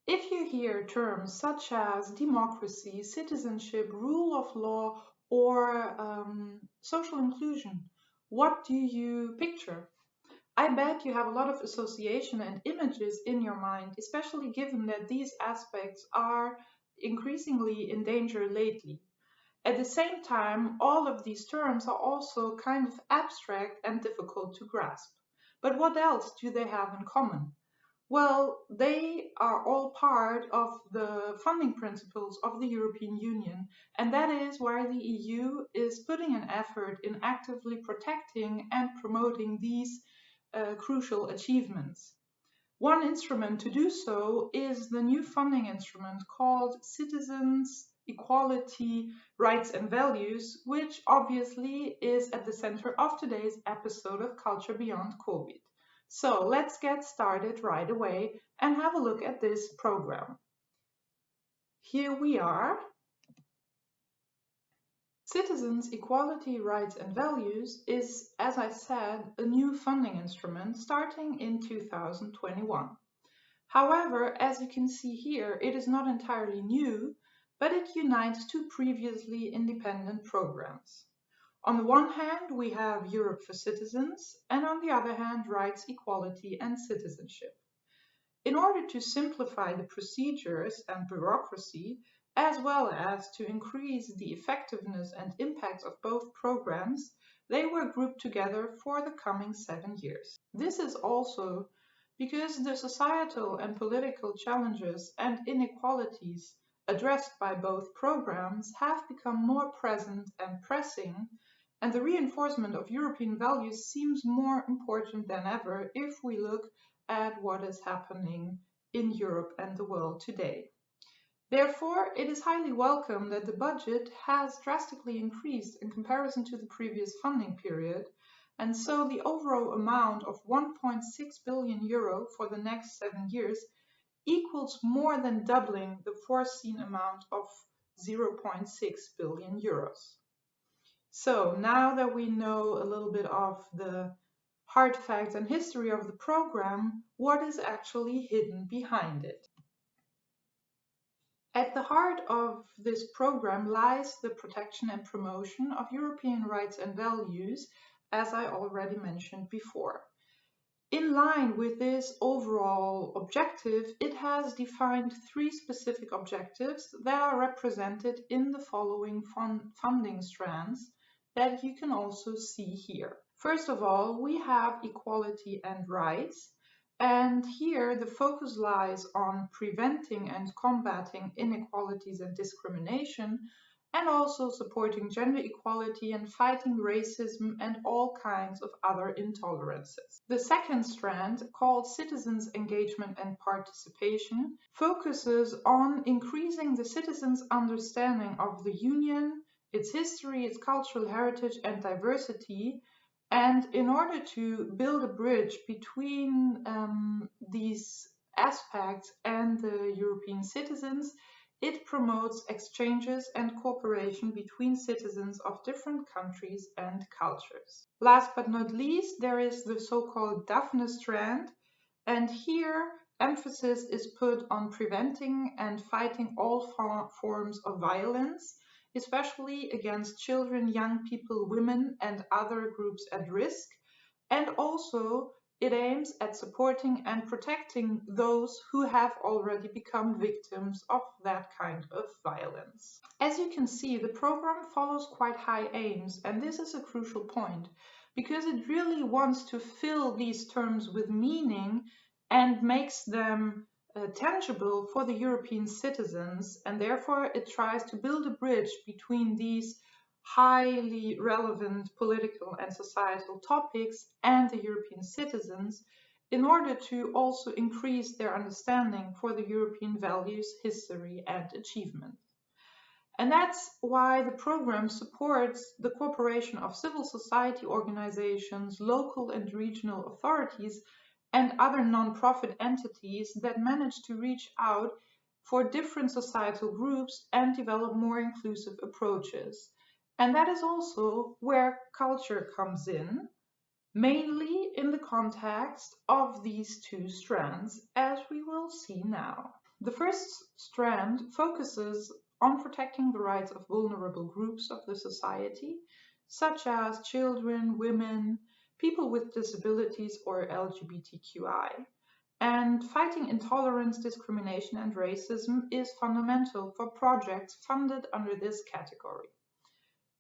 If you hear terms such as democracy, citizenship, rule of law, or social inclusion, what do you picture? I bet you have a lot of association and images in your mind, especially given that these aspects are increasingly in danger lately. At the same time, all of these terms are also kind of abstract and difficult to grasp. But what else do they have in common? Well, they are all part of the funding principles of the European Union, and that is why the EU is putting an effort in actively protecting and promoting these crucial achievements. One instrument to do so is the new funding instrument called Citizens, Equality, Rights and Values, which obviously is at the center of today's episode of Culture Beyond COVID. So let's get started right away and have a look at this program. Here we are. Citizens, Equality, Rights and Values is, as I said, a new funding instrument starting in 2021. However, as you can see here, it is not entirely new, but it unites two previously independent programs. On the one hand, we have Europe for Citizens, and on the other hand, Rights, Equality and Citizenship. In order to simplify the procedures and bureaucracy, as well as to increase the effectiveness and impact of both programs, they were grouped together for the coming 7 years. This is also because the societal and political challenges and inequalities addressed by both programs have become more present and pressing, and the reinforcement of European values seems more important than ever if we look at what is happening in Europe and the world today. Therefore, it is highly welcome that the budget has drastically increased in comparison to the previous funding period, and so the overall amount of 1.6 billion euro for the next 7 years equals more than doubling the foreseen amount of 0.6 billion euros. So now that we know a little bit of the hard facts and history of the program, what is actually hidden behind it? At the heart of this program lies the protection and promotion of European rights and values, as I already mentioned before. In line with this overall objective, it has defined three specific objectives that are represented in the following funding strands that you can also see here. First of all, we have equality and rights, and here the focus lies on preventing and combating inequalities and discrimination, and also supporting gender equality and fighting racism and all kinds of other intolerances. The second strand, called Citizens' Engagement and Participation, focuses on increasing the citizens' understanding of the Union, its history, its cultural heritage and diversity, and in order to build a bridge between these aspects and the European citizens, it promotes exchanges and cooperation between citizens of different countries and cultures. Last but not least, there is the so-called Daphne strand, and here emphasis is put on preventing and fighting all forms of violence, especially against children, young people, women, and other groups at risk, and also it aims at supporting and protecting those who have already become victims of that kind of violence. As you can see, the program follows quite high aims, and this is a crucial point because it really wants to fill these terms with meaning and makes them tangible for the European citizens, and therefore it tries to build a bridge between these highly relevant political and societal topics and the European citizens in order to also increase their understanding for the European values, history and achievement. And that's why the program supports the cooperation of civil society organizations, local and regional authorities, and other non-profit entities that manage to reach out for different societal groups and develop more inclusive approaches. And that is also where culture comes in, mainly in the context of these two strands, as we will see now. The first strand focuses on protecting the rights of vulnerable groups of the society, such as children, women, people with disabilities, or LGBTQI. And fighting intolerance, discrimination, and racism is fundamental for projects funded under this category.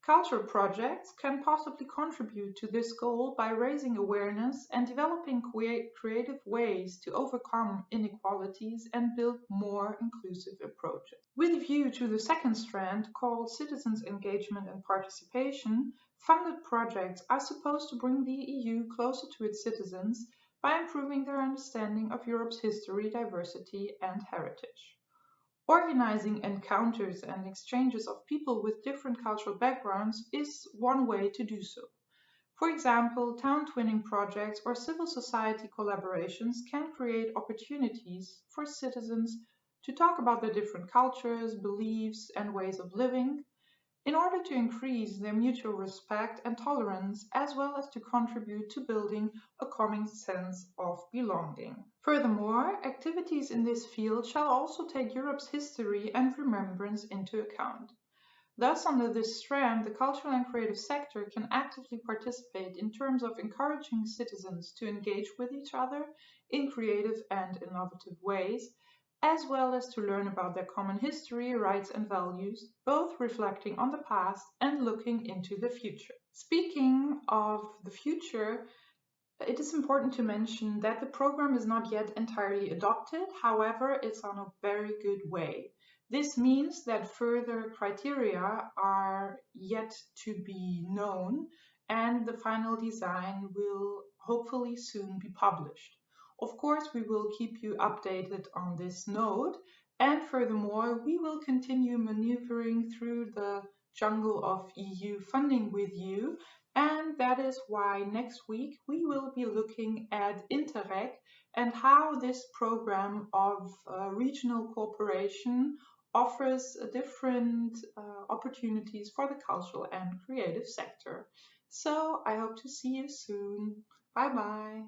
Cultural projects can possibly contribute to this goal by raising awareness and developing creative ways to overcome inequalities and build more inclusive approaches. With a view to the second strand, called citizens' engagement and participation, funded projects are supposed to bring the EU closer to its citizens by improving their understanding of Europe's history, diversity, and heritage. Organizing encounters and exchanges of people with different cultural backgrounds is one way to do so. For example, town twinning projects or civil society collaborations can create opportunities for citizens to talk about their different cultures, beliefs, and ways of living in order to increase their mutual respect and tolerance, as well as to contribute to building a common sense of belonging. Furthermore, activities in this field shall also take Europe's history and remembrance into account. Thus, under this strand, the cultural and creative sector can actively participate in terms of encouraging citizens to engage with each other in creative and innovative ways, as well as to learn about their common history, rights, and values, both reflecting on the past and looking into the future. Speaking of the future, it is important to mention that the program is not yet entirely adopted, however, it's on a very good way. This means that further criteria are yet to be known, and the final design will hopefully soon be published. Of course, we will keep you updated on this note, and furthermore, we will continue maneuvering through the jungle of EU funding with you, and that is why next week we will be looking at Interreg and how this program of regional cooperation offers different opportunities for the cultural and creative sector. So I hope to see you soon. Bye bye.